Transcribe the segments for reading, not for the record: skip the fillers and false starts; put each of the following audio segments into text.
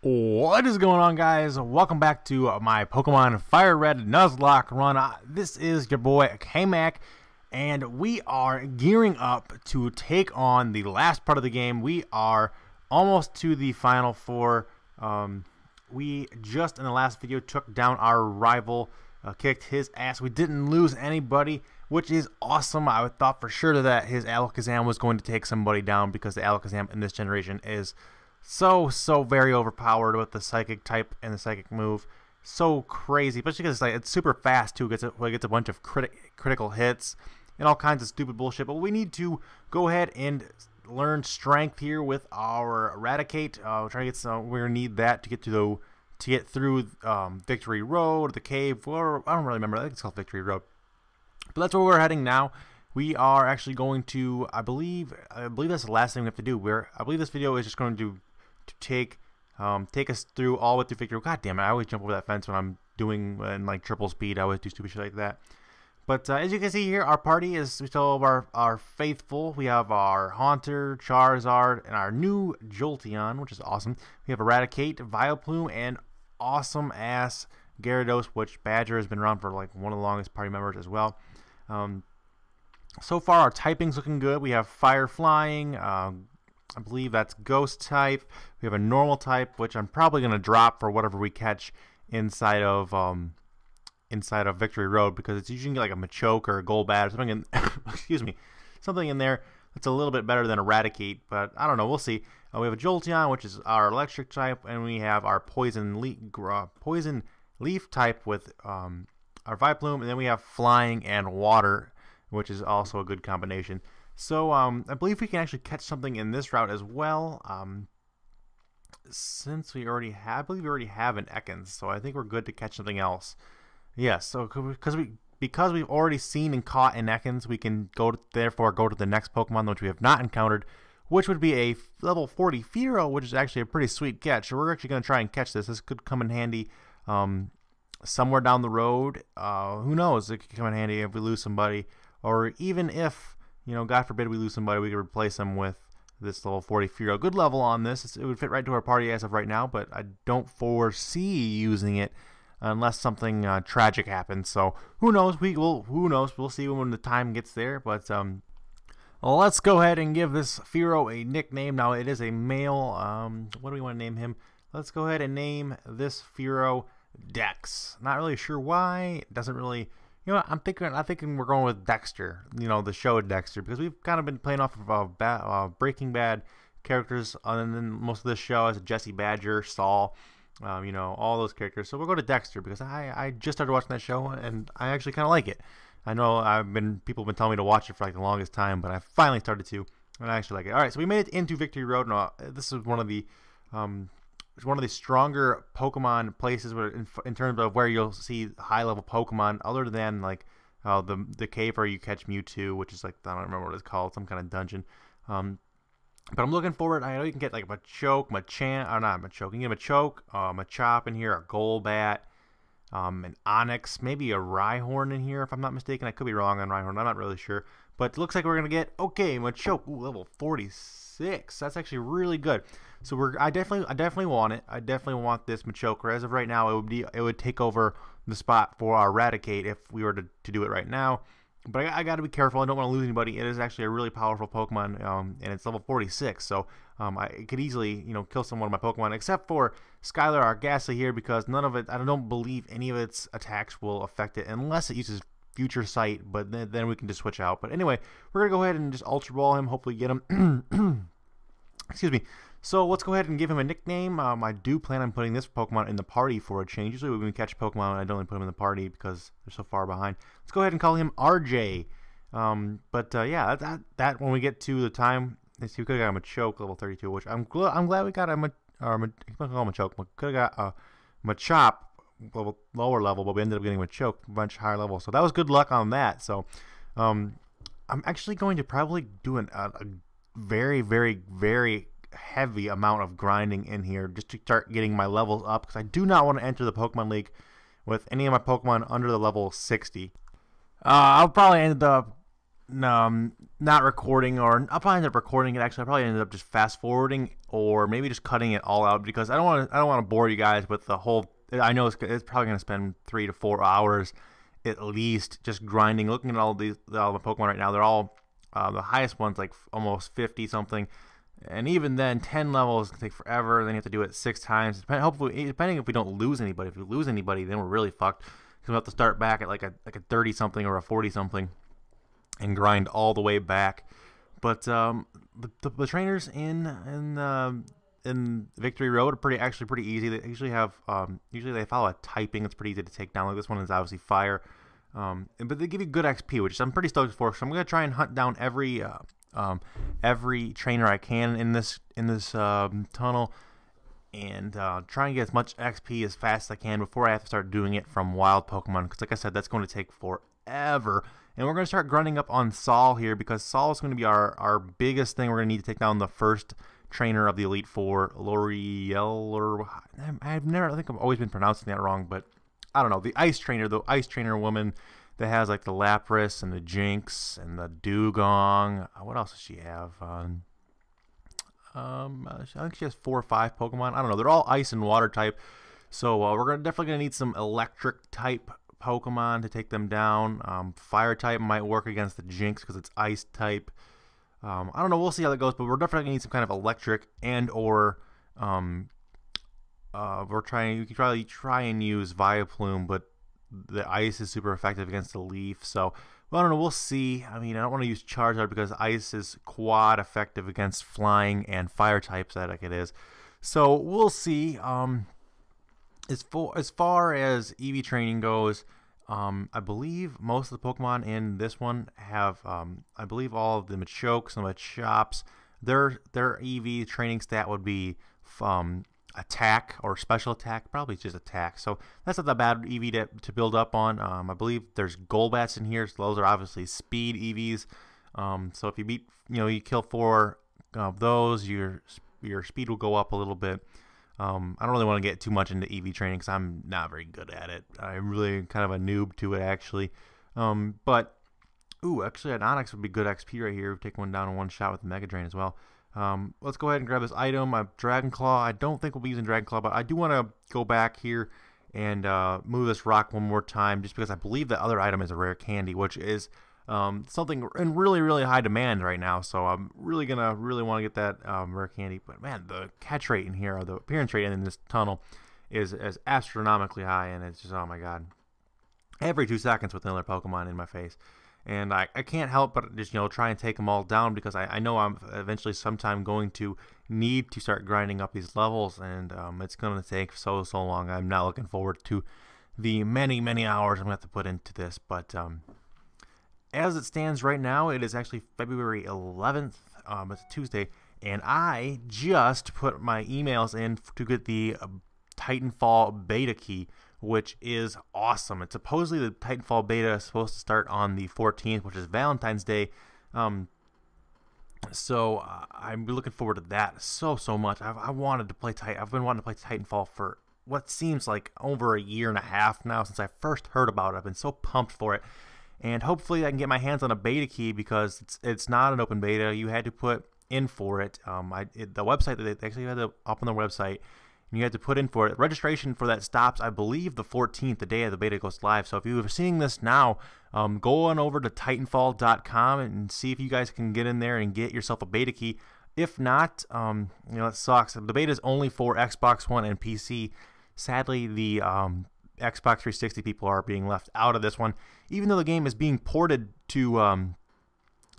What is going on, guys? Welcome back to my Pokemon Fire Red Nuzlocke run. This is your boy K-Mac, and we are gearing up to take on the last part of the game. We are almost to the final four. We just in the last video took down our rival, kicked his ass. We didn't lose anybody, which is awesome. I thought for sure that his Alakazam was going to take somebody down because the Alakazam in this generation is so very overpowered with the psychic type and the psychic move. So crazy, especially because it's super fast too. Gets a bunch of critical hits and all kinds of stupid bullshit. But we need to go ahead and learn strength here with our Eradicate. We're trying to get some. We're gonna need that to get through Victory Road, the cave. Or I don't really remember. I think it's called Victory Road. But that's where we're heading now. We are actually going to. I believe that's the last thing we have to do. I believe this video is just going to take us through all the way through Victory. God damn it! I always jump over that fence when I'm doing in like triple speed. I always do stupid shit like that. But as you can see here, our party is we still have our faithful. We have our Haunter, Charizard, and our new Jolteon, which is awesome. We have Eradicate, Vileplume, and awesome ass Gyarados, which Badger has been around for like one of the longest party members as well. So far, our typing's looking good. We have Fire Flying. I believe that's Ghost type. We have a normal type, which I'm probably gonna drop for whatever we catch inside of Victory Road, because it's usually like a Machoke or a Golbat or something in excuse me, something in there that's a little bit better than Eradicate, but I don't know. We'll see. We have a Jolteon, which is our electric type, and we have our poison leaf type with our Vileplume, and then we have flying and water, which is also a good combination. So I believe we can actually catch something in this route as well. Since we already have, I believe we already have an Ekans, so I think we're good to catch something else. Yes, so because we've already seen and caught an Ekans, we can therefore go to the next Pokemon which we have not encountered, which would be a level 40 Fearow, which is actually a pretty sweet catch. So we're actually going to try and catch this. This could come in handy somewhere down the road. Who knows? It could come in handy if we lose somebody, or even if, you know, God forbid we lose somebody, we could replace them with this level 40 Fearow. Good level on this. It would fit right to our party as of right now, but I don't foresee using it unless something tragic happens. So who knows? Who knows? We'll see when the time gets there. But let's go ahead and give this Fearow a nickname. Now it is a male. What do we want to name him? Let's go ahead and name this Fearow Dex. Not really sure why. It doesn't really. You know what, I'm thinking we're going with Dexter, you know, the show Dexter, because we've kind of been playing off of Breaking Bad characters, and then most of this show as Jesse Badger, Saul, you know, all those characters. So we'll go to Dexter because I just started watching that show and I actually kind of like it. I know people have been telling me to watch it for like the longest time, but I finally started to, and I actually like it. All right, so we made it into Victory Road. Now this is one of the stronger Pokemon places where in terms of where you'll see high-level Pokemon, other than like the cave where you catch Mewtwo, which is like, I don't remember what it's called, some kind of dungeon. But I'm looking forward. I know you can get like a Machoke, Machamp, or not Machoke. You can get a Machoke, Machop in here, a Golbat, an Onix, maybe a Rhyhorn in here if I'm not mistaken. I could be wrong on Rhyhorn. I'm not really sure. But it looks like we're gonna get Machoke. Ooh, level 46. That's actually really good. So I definitely want it. I definitely want this Machoke. As of right now, it would take over the spot for our Eradicate if we were to do it right now. But I got to be careful. I don't want to lose anybody. It is actually a really powerful Pokemon, and it's level 46. So it could easily, you know, kill some one of my Pokemon, except for Skylar, our Ghastly here, because none of it. I don't believe any of its attacks will affect it unless it uses Future Sight. But then we can just switch out. But anyway, we're gonna go ahead and just Ultra Ball him. Hopefully get him. Excuse me. So let's go ahead and give him a nickname. I do plan on putting this Pokemon in the party for a change. Usually when we catch Pokemon, I don't put them in the party because they're so far behind. Let's go ahead and call him RJ. Yeah, that when we get to the time, let's see, we could have got a Machoke level 32, which I'm glad we got Machoke. We could have got a Machop lower level, but we ended up getting Machoke much higher level. So that was good luck on that. So I'm actually going to probably do a very heavy amount of grinding in here just to start getting my levels up, because I do not want to enter the Pokemon League with any of my Pokemon under the level 60. I'll probably end up not recording, or I'll probably end up recording it. Actually, I probably ended up just fast forwarding, or maybe just cutting it all out, because I don't want to bore you guys with the whole. I know it's probably going to spend 3 to 4 hours at least just grinding, looking at all the Pokemon right now. They're all the highest one's like almost 50 something, and even then 10 levels can take forever. Then you have to do it 6 times. Depending if we don't lose anybody. If we lose anybody, then we're really fucked, because we have to start back at like a 30 something or a 40 something and grind all the way back. But the trainers in Victory Road are actually pretty easy. They usually have usually they follow a typing that's pretty easy to take down. Like this one is obviously fire, but they give you good XP, which I'm pretty stoked for. So I'm gonna try and hunt down every trainer I can in this tunnel, and try and get as much XP as fast as I can before I have to start doing it from wild Pokemon. Because like I said, that's going to take forever. And we're going to start grinding up on Saul here, because Saul is going to be our biggest thing. We're going to need to take down the first trainer of the Elite Four, L'Oreal, or I think I've always been pronouncing that wrong, but I don't know. The ice trainer woman that has like the Lapras and the Jinx and the Dugong. What else does she have? I think she has 4 or 5 Pokemon. I don't know. They're all ice and water type. So we're definitely going to need some electric type Pokemon to take them down. Fire type might work against the Jinx because it's ice type. I don't know. We'll see how that goes, but we're definitely gonna need some kind of electric and or you can probably try and use Vileplume, but the ice is super effective against the leaf. So well, I don't know. We'll see. I mean, I don't want to use Charizard because ice is quad effective against flying and fire types like it is. So we'll see. As far as EV training goes, I believe most of the Pokemon in this one have, I believe all of the Machokes and Machops, their EV training stat would be attack or special attack, probably just attack. So that's not that bad EV to build up on. I believe there's Golbats in here, so those are obviously speed EVs. So if you kill 4 of those, your speed will go up a little bit. I don't really want to get too much into EV training because I'm not very good at it. I'm really kind of a noob to it, actually. But, actually an Onix would be good XP right here. Take one down in one shot with the Mega Drain as well. Let's go ahead and grab this item. Dragon Claw. I don't think we'll be using Dragon Claw, but I do want to go back here and move this rock one more time, just because I believe the other item is a rare candy, which is something in really, really high demand right now. So I'm really want to get that rare candy. But man, the catch rate in here, or the appearance rate in this tunnel, is astronomically high, and it's just, oh my god, every 2 seconds with another Pokemon in my face. And I can't help but just try and take them all down, because I know I'm eventually sometime going to need to start grinding up these levels, and it's going to take so long. I'm not looking forward to the many hours I'm going to have to put into this, but as it stands right now, it is actually February 11th. It's a Tuesday, and I just put my emails in to get the Titanfall beta key, which is awesome. It's supposedly the Titanfall beta is supposed to start on the 14th, which is Valentine's Day. So I'm looking forward to that so much. I've been wanting to play Titanfall for what seems like over a year and a half now, since I first heard about it. I've been so pumped for it. And hopefully I can get my hands on a beta key, because it's not an open beta. You had to put in for it. The website, that they actually had to up on their website, and you had to put in for it. Registration for that stops, I believe, the 14th, the day of the beta goes live. So if you are seeing this now, go on over to Titanfall.com and see if you guys can get in there and get yourself a beta key. If not, it sucks. The beta is only for Xbox One and PC. Sadly, the Xbox 360 people are being left out of this one, even though the game is being ported to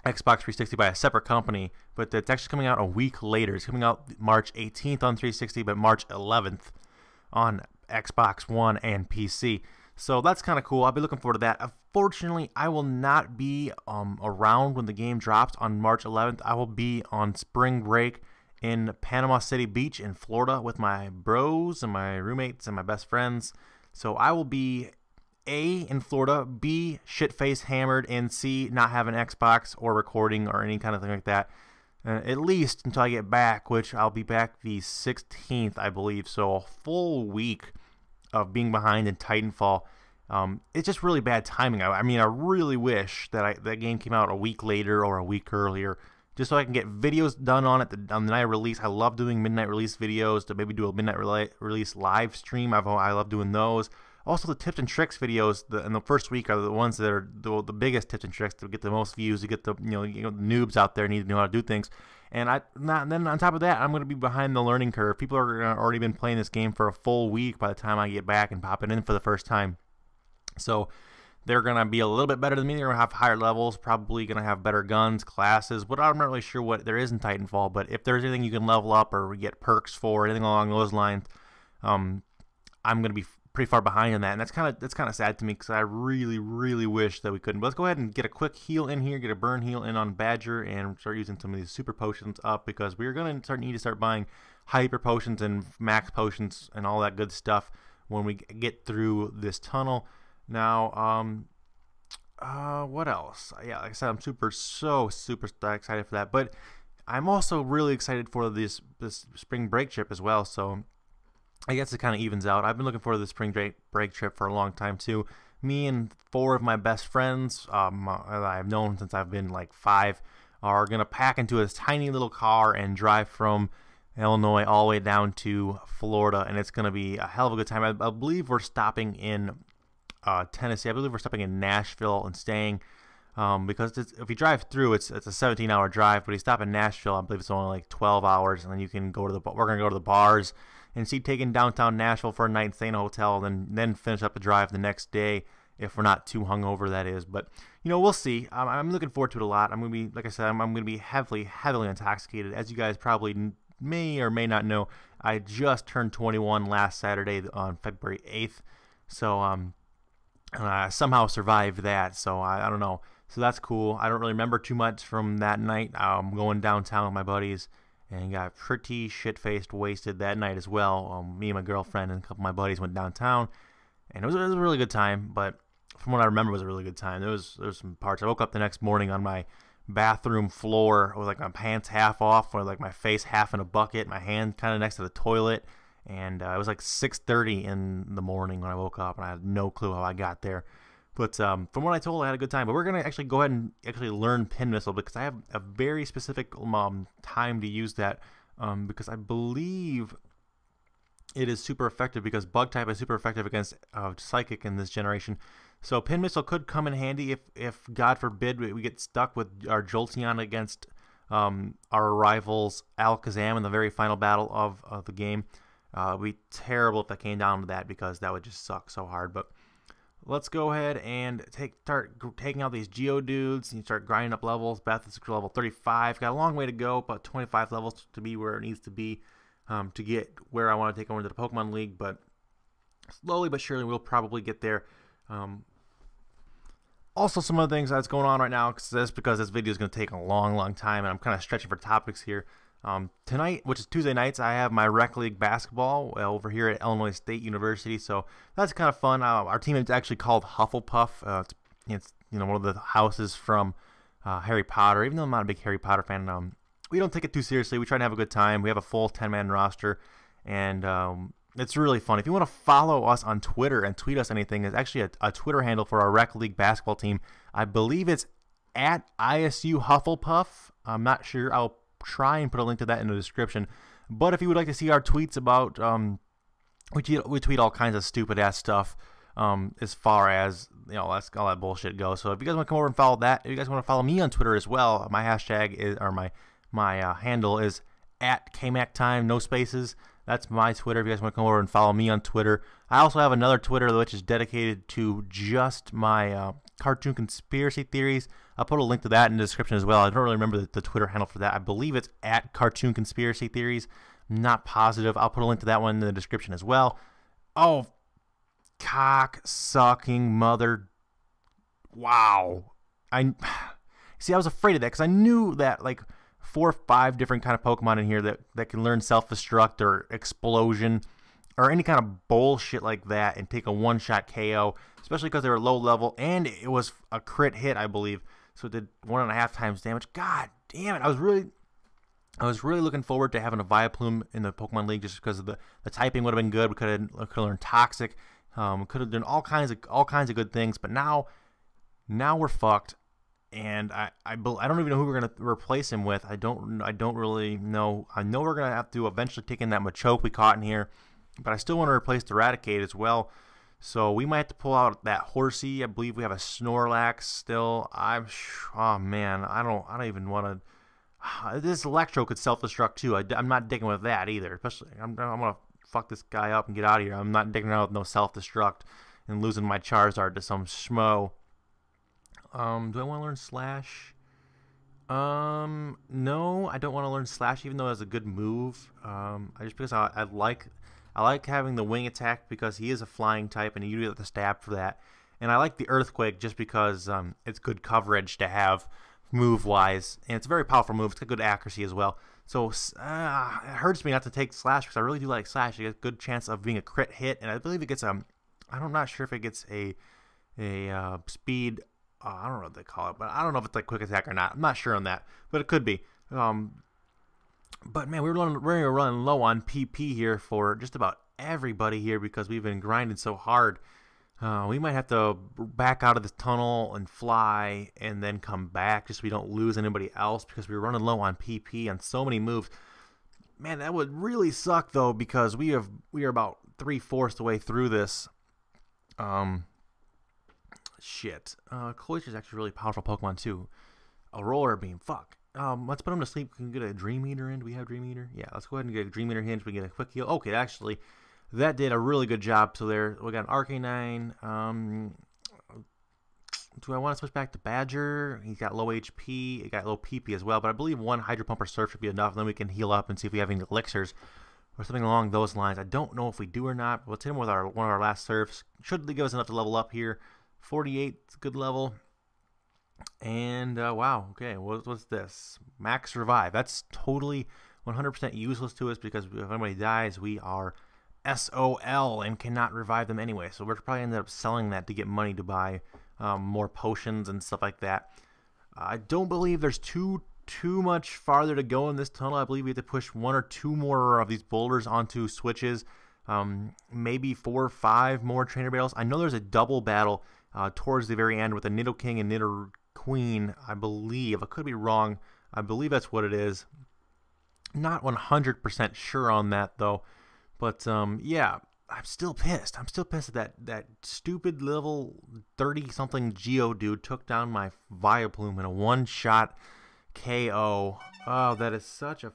Xbox 360 by a separate company, but it's actually coming out a week later. It's coming out March 18th on 360, but March 11th on Xbox One and PC. So that's kind of cool. I'll be looking forward to that. Unfortunately, I will not be around when the game drops on March 11th. I will be on spring break in Panama City Beach in Florida with my bros and my roommates and my best friends. So I will be A, in Florida, B, shit-faced hammered, and C, not having Xbox or recording or any kind of thing like that, at least until I get back, which I'll be back the 16th, I believe. So a full week of being behind in Titanfall. It's just really bad timing. I mean, I really wish that that game came out a week later or a week earlier, just so I can get videos done on it on the night of release. I love doing midnight release videos, to maybe do a midnight release live stream. I love doing those. Also, the tips and tricks videos in the first week are the ones that are the biggest tips and tricks to get the most views, to get the the noobs out there need to know how to do things. And then on top of that, I'm going to be behind the learning curve. People are already been playing this game for a full week by the time I get back and pop it in for the first time. So they're going to be a little bit better than me. They're going to have higher levels, probably going to have better guns, classes. But I'm not really sure what there is in Titanfall. But if there's anything you can level up or get perks for, anything along those lines, I'm going to be pretty far behind in that. And that's kind of sad to me, because I really, really wish that we couldn't. But let's go ahead and get a quick heal in here, get a burn heal in on Badger, and start using some of these super potions up, because we're going to need to start buying hyper potions and max potions and all that good stuff when we get through this tunnel. Now, what else? Yeah, like I said, I'm super excited for that. But I'm also really excited for this spring break trip as well. So I guess it kind of evens out. I've been looking forward to the spring break trip for a long time too. Me and 4 of my best friends, I've known since I've been like 5, are gonna pack into a tiny little car and drive from Illinois all the way down to Florida, and it's gonna be a hell of a good time. I believe we're stopping in Tennessee. I believe we're stopping in Nashville and staying, because if you drive through, it's a 17-hour drive, but you stop in Nashville, I believe it's only like 12 hours, and then you can go to we're gonna go to the bars and see taking downtown Nashville for a night, stay in a hotel, and then finish up the drive the next day, if we're not too hungover, that is. But we'll see. I'm looking forward to it a lot. I'm gonna be, like I said, I'm gonna be heavily intoxicated. As you guys probably may or may not know, I just turned 21 last Saturday on February 8th, so I somehow survived that. So I don't know. So that's cool. I don't really remember too much from that night. I'm going downtown with my buddies, and got pretty shit-faced wasted that night as well. Me and my girlfriend and a couple of my buddies went downtown, and it was a really good time. But from what I remember, it was a really good time. There was some parts. I woke up the next morning on my bathroom floor with like my pants half off, or like my face half in a bucket, my hand kind of next to the toilet, and it was like 6:30 in the morning when I woke up, and I had no clue how I got there. But from what I told, I had a good time. But we're going to actually go ahead and actually learn Pin Missile, because I have a very specific time to use that, because I believe it is super effective, because Bug type is super effective against Psychic in this generation. So Pin Missile could come in handy if God forbid, we get stuck with our Jolteon against our rivals Alakazam in the very final battle of the game. It would be terrible if that came down to that, because that would just suck so hard. But let's go ahead and start taking out these Geodudes and start grinding up levels. Beth is level 35. Got a long way to go, about 25 levels to be where it needs to be to get where I want to take over to the Pokemon League. But slowly but surely, we'll probably get there. Also, some of the things that's going on right now, because this video is going to take a long time, and I'm kind of stretching for topics here. Tonight, which is Tuesday nights, I have my rec league basketball over here at Illinois State University, so that's kind of fun. Our team is actually called Hufflepuff. It's one of the houses from Harry Potter. Even though I'm not a big Harry Potter fan, we don't take it too seriously. We try to have a good time. We have a full 10-man roster, and it's really fun. If you want to follow us on Twitter and tweet us anything, there's actually a Twitter handle for our rec league basketball team. I believe it's at ISU Hufflepuff. I'm not sure. I'll try and put a link to that in the description. But if you would like to see our tweets about we tweet all kinds of stupid ass stuff as far as that's all that bullshit goes. So if you guys want to come over and follow that, if you guys want to follow me on Twitter as well, my hashtag is, or my handle is at KMacTime, no spaces. That's my Twitter. If you guys want to come over and follow me on Twitter. I also have another Twitter which is dedicated to just my cartoon conspiracy theories. I'll put a link to that in the description as well. I don't really remember the Twitter handle for that. I believe it's at Cartoon Conspiracy Theories. I'm not positive. I'll put a link to that one in the description as well. Oh, cock-sucking mother. Wow. I was afraid of that, because I knew that like 4 or 5 different kind of Pokemon in here that can learn Self-Destruct or Explosion or any kind of bullshit like that and take a one-shot KO, especially because they were low level, and it was a crit hit, I believe. So it did 1.5 times damage. God damn it! I was really looking forward to having a Vileplume in the Pokemon League, just because of the typing would have been good. We could have learned Toxic. Could have done all kinds of good things, but now we're fucked. And I don't even know who we're gonna replace him with. I don't really know. I know we're gonna have to eventually take in that Machoke we caught in here, but I still want to replace the Eradicate as well. So we might have to pull out that Horsey. I believe we have a Snorlax still. Oh man, I don't even want to. This Electro could self-destruct too. I'm not digging with that either. Especially, I'm gonna fuck this guy up and get out of here. I'm not digging out with no self-destruct and losing my Charizard to some schmo. Do I want to learn Slash? No, I don't want to learn Slash, even though it's a good move. Because I like having the wing attack because he is a flying type and you get the stab for that. And I like the Earthquake just because it's good coverage to have move-wise, and it's a very powerful move. It's got good accuracy as well. So it hurts me not to take Slash because I really do like Slash. It gets a good chance of being a crit hit, and I believe it gets I'm not sure if it gets a speed. I don't know what they call it, but I don't know if it's like quick attack or not. I'm not sure on that, but it could be. But man, we're running low on PP here for just about everybody here because we've been grinding so hard. We might have to back out of this tunnel and fly and then come back just so we don't lose anybody else because we're running low on PP on so many moves. Man, that would really suck though because we are about 3/4 the way through this. Shit. Cloyster is actually a really powerful Pokemon too. A Roller Beam. Fuck. Let's put him to sleep. We can get a Dream Eater in. Do we have Dream Eater? Yeah, let's go ahead and get a Dream Eater hinge. We can get a quick heal. Okay, actually, that did a really good job. So there, we got an Arcanine. Do I want to switch back to Badger? He's got low HP. He got low PP as well. But I believe one Hydro Pump or Surf should be enough. Then we can heal up and see if we have any elixirs or something along those lines. I don't know if we do or not. But let's hit him with one of our last surfs. Should give us enough to level up here. 48, it's a good level. And wow, okay, what's this? Max Revive. That's totally 100% useless to us because if anybody dies, we are SOL and cannot revive them anyway. So we're probably end up selling that to get money to buy more potions and stuff like that. I don't believe there's too much farther to go in this tunnel. I believe we have to push 1 or 2 more of these boulders onto switches. Maybe 4 or 5 more trainer battles. I know there's a double battle towards the very end with a Nidoking and Nidoqueen, I believe. I could be wrong. I believe that's what it is. Not 100% sure on that, though. But, yeah, I'm still pissed. I'm still pissed that that stupid level 30-something Geodude took down my Vileplume in a one-shot KO. Oh, that is such a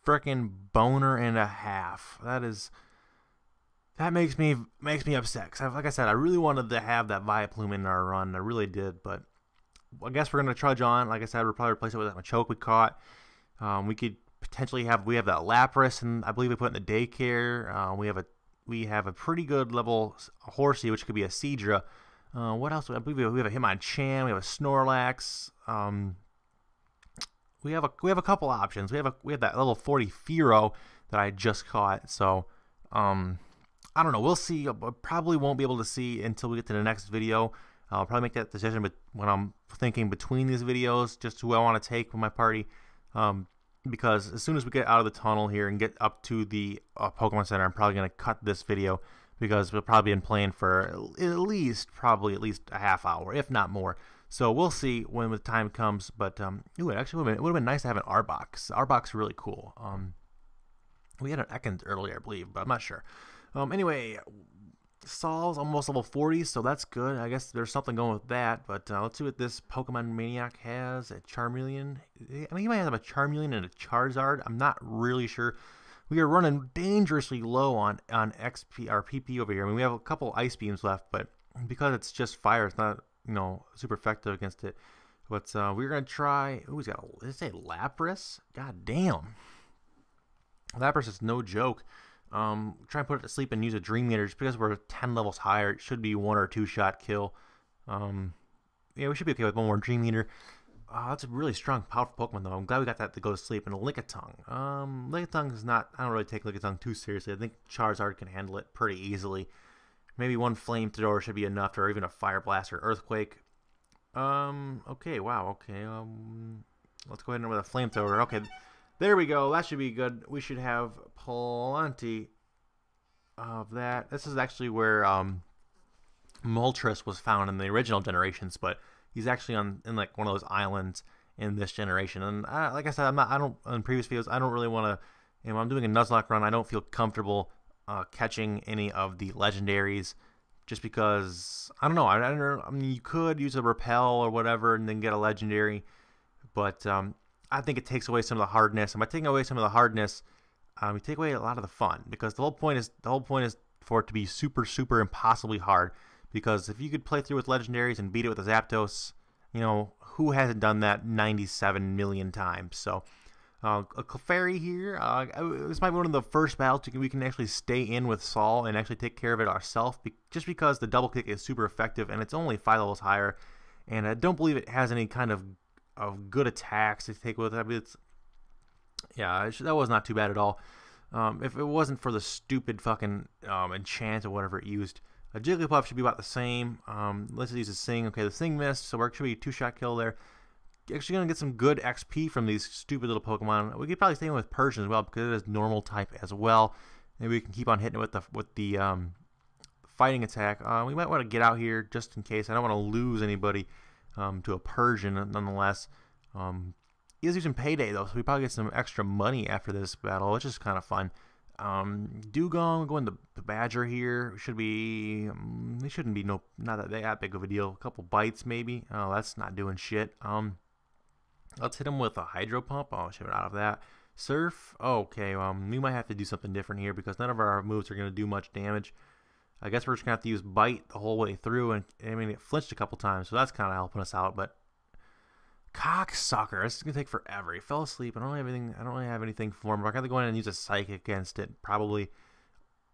frickin' boner and a half. That makes me upset. 'Cause like I said, I really wanted to have that Vileplume in our run. I really did, but I guess we're gonna trudge on. Like I said, we'll probably replace it with that Machoke we caught. We could potentially have that Lapras, and I believe we put in the daycare. We have a pretty good level Horsey, which could be a Seadra. What else? I believe we have a Hitmonchan. We have a Snorlax. We have a couple options. We have that level 40 Fearow that I just caught. So I don't know. We'll see. I probably won't be able to see until we get to the next video. I'll probably make that decision when I'm thinking between these videos, just who I want to take with my party. Because as soon as we get out of the tunnel here and get up to the Pokemon Center, I'm probably going to cut this video because we'll probably been playing for at least a half hour, if not more. So we'll see when the time comes. But ooh, it actually would have been nice to have an Arbok. Arbok's really cool. We had an Ekans earlier, I believe, but I'm not sure. Anyway, Saul's almost level 40, so that's good. I guess there's something going with that, but let's see what this Pokemon Maniac has. A Charmeleon. I mean, he might have a Charmeleon and a Charizard. I'm not really sure. We are running dangerously low on XP or PP over here. I mean, we have a couple Ice Beams left, but because it's just fire, it's not, super effective against it. But we're going to try... Ooh, he's got... Did it say Lapras? God damn. Lapras is no joke. Try and put it to sleep and use a Dream Eater just because we're 10 levels higher. It should be 1 or 2 shot kill. Yeah, we should be okay with 1 more Dream Eater. That's a really strong, powerful Pokemon though. I'm glad we got that to go to sleep. And a Lickitung. Lickitung is not. I don't really take Lickitung too seriously. I think Charizard can handle it pretty easily. Maybe 1 Flamethrower should be enough, or even a Fire Blast or Earthquake. Okay. Wow. Okay. Let's go ahead and with a Flamethrower. Okay. There we go. That should be good. We should have plenty of that. This is actually where Moltres was found in the original generations, but he's actually in like one of those islands in this generation. And like I said, I don't in previous videos, I don't really want to. You know, I'm doing a Nuzlocke run. I don't feel comfortable catching any of the legendaries, just because I don't know. I mean, you could use a repel or whatever and then get a legendary, but I think it takes away some of the hardness. And by taking away some of the hardness, you take away a lot of the fun, because the whole point is for it to be super impossibly hard. Because if you could play through with legendaries and beat it with a Zapdos, you know, who hasn't done that 97 million times? So a Clefairy here, this might be one of the first battles we can actually stay in with Saul and actually take care of it ourselves, just because the double kick is super effective and it's only 5 levels higher, and I don't believe it has any kind of good attacks to take with it. I mean, that was not too bad at all. If it wasn't for the stupid fucking enchant or whatever it used. A Jigglypuff should be about the same. Let's use a Sing. Okay, the Sing missed, so we're actually 2-shot kill there. Actually going to get some good XP from these stupid little Pokemon. We could probably stay in with Persian as well, because it is normal type as well. Maybe we can keep on hitting it with the fighting attack. We might want to get out here just in case. I don't want to lose anybody to a Persian nonetheless. He is using Payday though, so we probably get some extra money after this battle, which is kind of fun. Dugong, we're going to the Badger here. Should be, they shouldn't be not that big of a deal. A couple bites maybe. Oh, that's not doing shit. Let's hit him with a Hydro Pump. Oh, should get out of that. Surf. Okay, we might have to do something different here, because none of our moves are going to do much damage. I guess we're just going to have to use Bite the whole way through, and I mean, it flinched a couple times, so that's kind of helping us out, but cocksucker, this is gonna take forever. He fell asleep. I don't really have anything for him. I gotta go in and use a Psychic against it. Probably.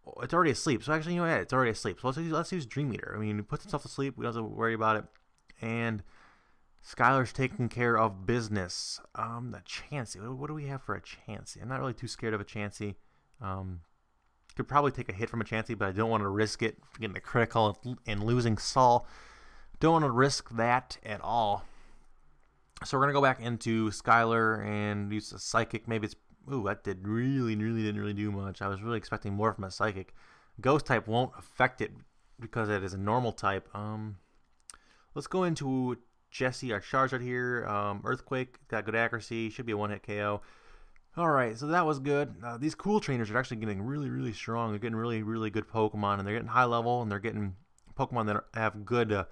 Oh, it's already asleep. So actually, you know what? It's already asleep. So let's use Dream Eater. I mean, he puts himself to sleep. We don't have to worry about it. And Skylar's taking care of business. The Chansey. What do we have for a Chansey? I'm not really too scared of a Chansey. Could probably take a hit from a Chansey, but I don't want to risk it getting a critical and losing Saul. Don't want to risk that at all. So we're going to go back into Skylar and use a Psychic. Maybe it's... Ooh, that didn't really do much. I was really expecting more from a Psychic. Ghost type won't affect it because it is a normal type. Let's go into Jesse, our Charizard here. Earthquake, got good accuracy. Should be a one-hit KO. Alright, so that was good. These cool trainers are actually getting really strong. They're getting really good Pokemon, and they're getting high level, and they're getting Pokemon that have good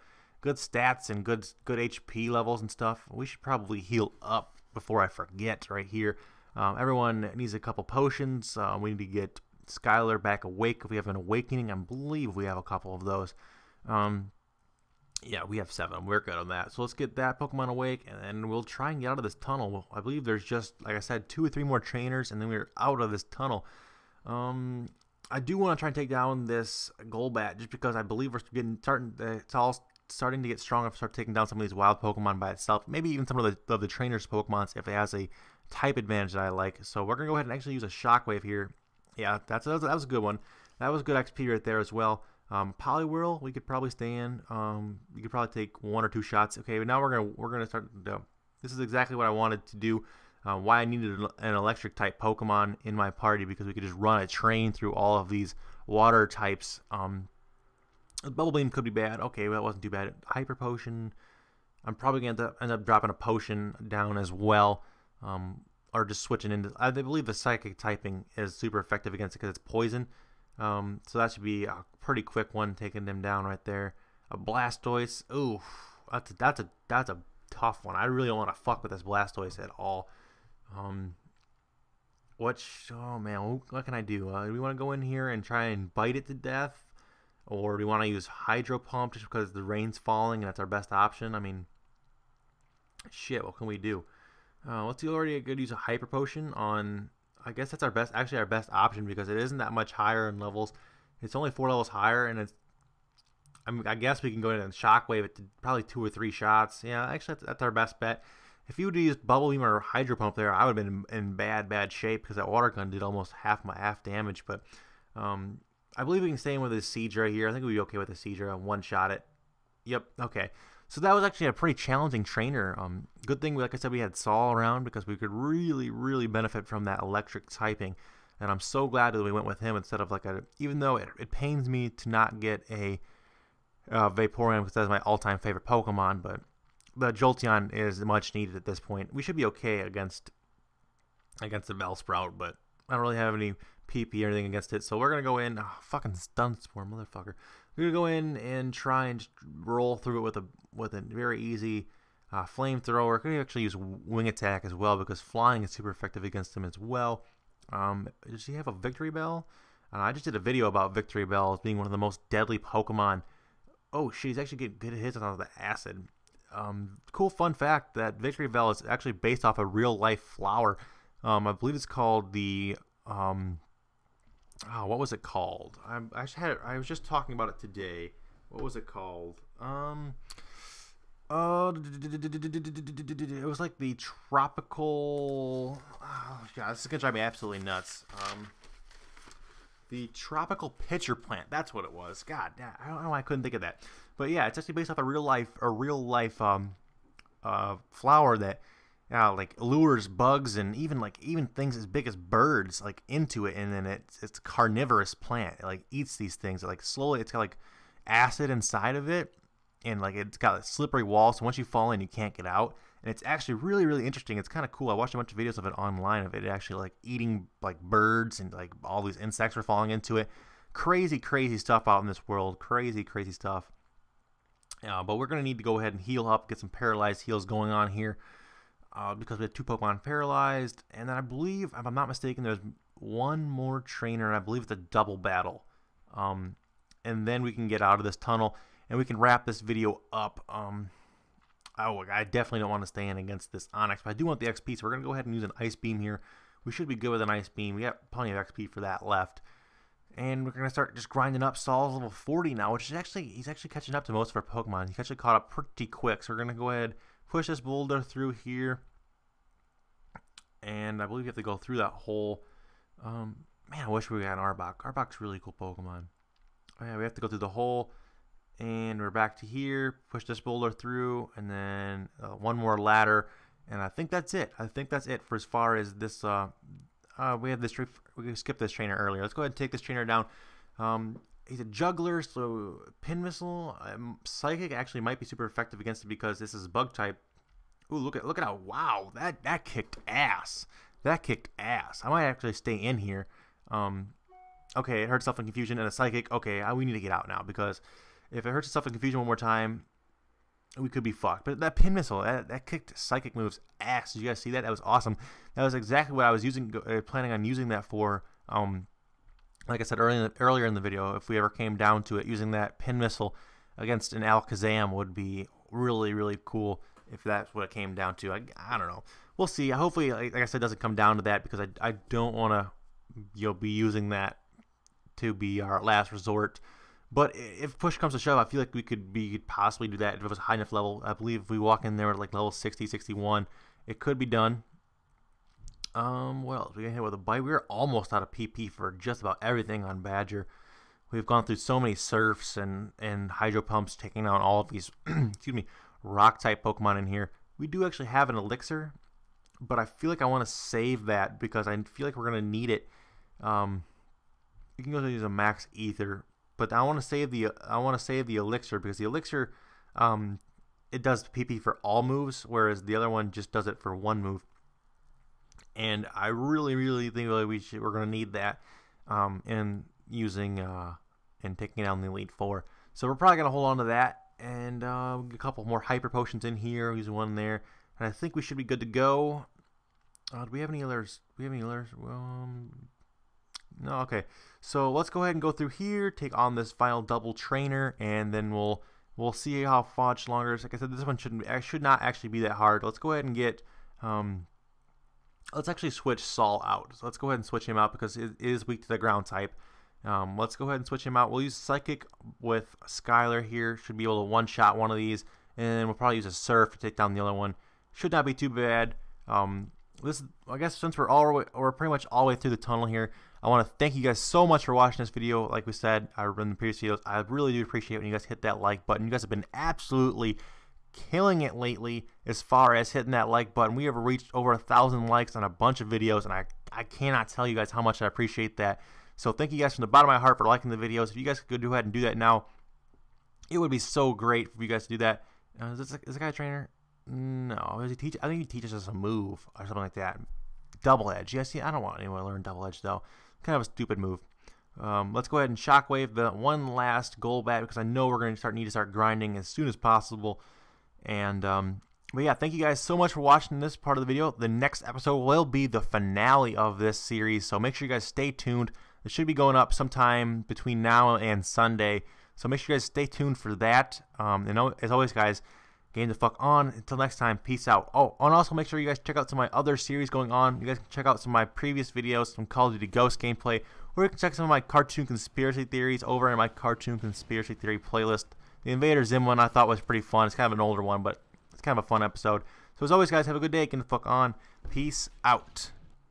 stats and good HP levels and stuff. We should probably heal up before I forget right here. Everyone needs a couple potions. We need to get Skylar back awake if we have an awakening. I believe we have a couple of those. Yeah, we have 7. We're good on that. So let's get that Pokemon awake, and then we'll try and get out of this tunnel. I believe there's just, like I said, 2 or 3 more trainers, and then we're out of this tunnel. I do want to try and take down this Golbat, just because I believe we're starting to get strong enough to start taking down some of these wild Pokemon by itself. Maybe even some of the trainers' Pokemons if it has a type advantage that I like. So we're going to go ahead and actually use a Shockwave here. Yeah, that was a good one. That was good XP right there as well. Poliwhirl, we could probably stay in. You could probably take 1 or 2 shots. Okay, but now we're gonna start. This is exactly what I wanted to do. Why I needed an electric type Pokemon in my party, because we could just run a train through all of these water types. Bubble Beam could be bad. Okay, well, that wasn't too bad. Hyper Potion. I'm probably going to end up dropping a Potion down as well. Or just switching into... I believe the Psychic typing is super effective against it because it's poison. So that should be a pretty quick one, taking them down right there. A Blastoise. Ooh, that's a tough one. I really don't want to fuck with this Blastoise at all. Oh man, what can I do? Do we want to go in here and try and bite it to death? Or do we want to use Hydro Pump just because the rain's falling and that's our best option? I mean, shit, what can we do? Let's already good use a Hyper Potion on... I guess that's our best option, because it isn't that much higher in levels. It's only 4 levels higher, and it's... I guess we can go in and Shockwave it to probably 2 or 3 shots. Yeah, actually, that's our best bet. If you would have used Bubble Beam or Hydro Pump there, I would have been in bad shape, because that Water Gun did almost half damage. But I believe we can stay in with this Seadra here. I think we'd be okay with the Seadra and one-shot it. Yep, okay. So that was actually a pretty challenging trainer. Good thing, like I said, we had Saul around, because we could really benefit from that electric typing. and I'm so glad that we went with him instead of like even though it pains me to not get a Vaporeon because that's my all-time favorite Pokemon, but the Jolteon is much needed at this point. We should be okay against the Bellsprout, but I don't really have any PP or anything against it, so we're gonna go in. Fucking Stun Spore, motherfucker. We're gonna go in and try and roll through it with a very easy flamethrower. Could actually use Wing Attack as well because flying is super effective against him as well. Does he have a Victory Bell? I just did a video about Victory Bell as being one of the most deadly Pokemon. Oh shit, he's actually getting good hits on the acid. Cool fun fact that Victory Bell is actually based off a real life flower. I believe it's called the what was it called? I was just talking about it today. What was it called? It was like the tropical. Oh god, this is gonna drive me absolutely nuts. The tropical pitcher plant. That's what it was. God, I don't know why I couldn't think of that. But yeah, it's actually based off a real life flower that like lures bugs and even things as big as birds like into it, and then it's a carnivorous plant. It like eats these things. Like slowly, it's got like acid inside of it, and like it's got a slippery wall. So once you fall in, you can't get out. And it's actually really interesting. It's kind of cool. I watched a bunch of videos of it online of it actually like eating like birds, and like all these insects are falling into it. Crazy stuff out in this world. Crazy stuff. But we're gonna need to go ahead and heal up, get some paralyzed heals going on here, because we have 2 Pokemon paralyzed. And then I believe, if I'm not mistaken, there's one more trainer, and I believe it's a double battle. And then we can get out of this tunnel, and we can wrap this video up. I definitely don't want to stay in against this Onix, but I do want the XP, so we're going to go ahead and use an Ice Beam here. We should be good with an Ice Beam. We got plenty of XP for that left. And we're going to start just grinding up. Saul's level 40 now, which is he's actually catching up to most of our Pokemon. He's actually caught up pretty quick, so we're going to go ahead, push this boulder through here. And I believe you have to go through that hole. Man, I wish we had an Arbok. Arbok's a really cool Pokemon. Oh yeah, we have to go through the hole. And we're back to here, push this boulder through, and then one more ladder, and I think that's it. I think that's it for as far as this. We skipped this trainer earlier. Let's go ahead and take this trainer down. He's a juggler, so Pin Missile, Psychic actually might be super effective against it because this is Bug type. Ooh, look at how, wow, that kicked ass. That kicked ass. I might actually stay in here. Okay, it hurts Self and Confusion and a Psychic. Okay, we need to get out now because if it hurts itself in Confusion one more time, we could be fucked. But that Pin Missile, that kicked Psychic moves ass. Did you guys see that? That was awesome. That was exactly what I was planning on using that for. Like I said earlier in the video, if we ever came down to it, using that Pin Missile against an Alakazam would be really cool if that's what it came down to. I don't know. We'll see. Hopefully, like I said, it doesn't come down to that because I don't want to be using that to be our last resort. But if push comes to shove, I feel like we could possibly do that if it was a high enough level. I believe if we walk in there at like level 60, 61, it could be done. What else? We got hit with a bite. We're almost out of PP for just about everything on Badger. We've gone through so many Surfs and Hydro Pumps, taking out all of these excuse me, rock type Pokemon in here. We do actually have an Elixir, but I feel like I want to save that because I feel like we're gonna need it. You can go use a Max Ether. But I want to save the Elixir because the Elixir, it does PP for all moves, whereas the other one just does it for one move. And I really think we're going to need that in using and taking down the Elite Four. So we're probably going to hold on to that and a couple more Hyper Potions in here. Use one there, and I think we should be good to go. Do we have any others? No, okay. So let's go ahead and go through here, take on this final double trainer, and then we'll see how much longer. Like I said, this one should not actually be that hard. Let's go ahead and get let's actually switch Saul out. So let's go ahead and switch him out because it is weak to the ground type. Let's go ahead and switch him out. We'll use Psychic with Skylar here. Should be able to one-shot one of these, and we'll probably use a Surf to take down the other one. Should not be too bad. I guess since we're pretty much all the way through the tunnel here, I want to thank you guys so much for watching this video. Like we said in the previous videos, I really do appreciate when you guys hit that like button. You guys have been absolutely killing it lately as far as hitting that like button. We have reached over 1,000 likes on a bunch of videos, and I cannot tell you guys how much I appreciate that. So thank you guys from the bottom of my heart for liking the videos. If you guys could go ahead and do that now, it would be so great for you guys to do that. Is this guy a trainer? No. Does he teach? I think he teaches us a move or something like that. Double edge. Yes, I don't want anyone to learn double edge though. Kind of a stupid move. Let's go ahead and shockwave the one last gold bat because I know we're going to need to start grinding as soon as possible. And but yeah, thank you guys so much for watching this part of the video. The next episode will be the finale of this series, so make sure you guys stay tuned. It should be going up sometime between now and Sunday, so make sure you guys stay tuned for that. And as always, guys, game the fuck on. Until next time, peace out. Oh, and also make sure you guys check out some of my other series going on. You guys can check out some of my previous videos, some Call of Duty Ghost gameplay, or you can check some of my cartoon conspiracy theories over in my cartoon conspiracy theory playlist. The Invader Zim one I thought was pretty fun. It's kind of an older one, but it's kind of a fun episode. So as always, guys, have a good day. Get the fuck on. Peace out.